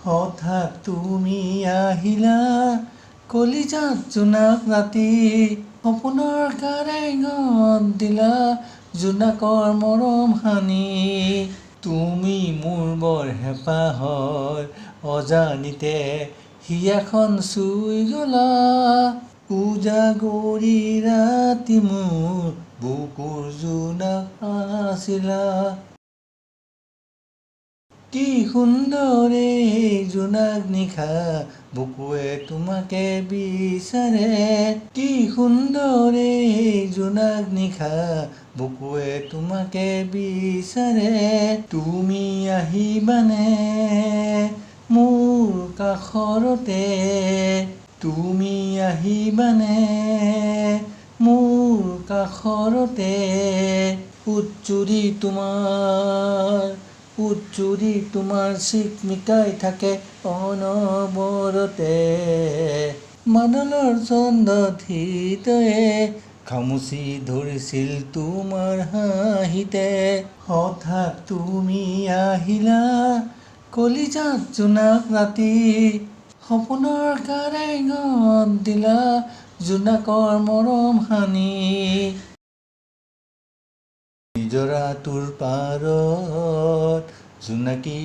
হঠাৎ তুমি আহিলা কলিজাত জোনাক ৰাতি সপোনৰ কাৰেঙত দিলা জোনাকৰ মৰম সানি তুমি মোৰ বৰ হেঁপাহৰ অজানিতে হিয়াখন চুই গলা উজাগৰি ৰাতি মোৰ বুকুৰ জোনাক আছিলা কি সুন্দৰ এই জোনাক নিশা বুকুৱে তোমাকে বিচাৰে কি সুন্দৰ এই জোনাক নিশা বুকুৱে তোমাকে বিচাৰে তুমি আহিবানে মোৰ কাষৰতে তুমি আহিবানে মোৰ কাষৰতে উজ্জুৰি তোমাৰ চিকমিকাই থাকে অনবৰতে মাদলৰ চন্দত হৃদয়ে খামুচি ধৰিছিল তোমাৰ হাঁহিতে হঠাৎ তুমি আহিলা কলিজাত জোনাক ৰাতি সপোনৰ কাৰেঙত দিলা জোনাকৰ মৰম সানি নিজৰাটোৰ পাৰত জোনাকী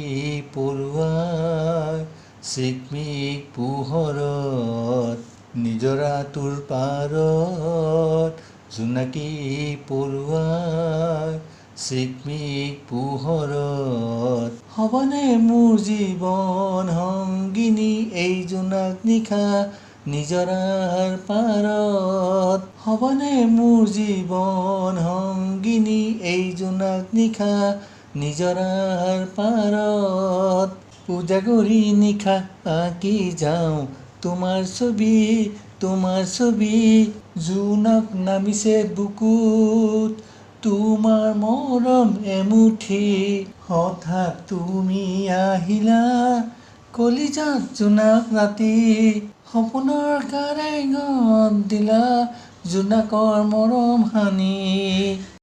পৰুৱাই চিকমিক পোহৰত নিজৰাটোৰ পাৰত জোনাকী পৰুৱাই চিকমিক পোহৰত হ'বনে মোৰ জীৱন সংগিনী এই জোনাক নিশা নিজৰাৰ পাৰত হ'বনে মোৰ জীৱন সংগিনী এই জোনাক নিশা নিজৰাৰ পাৰত উজাগৰি নিশা আঁকি যাওঁ তোমাৰ ছবি জোনাক নামিছে বুকুত তোমাৰ মৰম এমুঠি হঠাৎ তুমি আহিলা কলিজাত জোনাক ৰাতি সপোনৰ কাৰেঙত দিলা জোনাকৰ মৰম সানি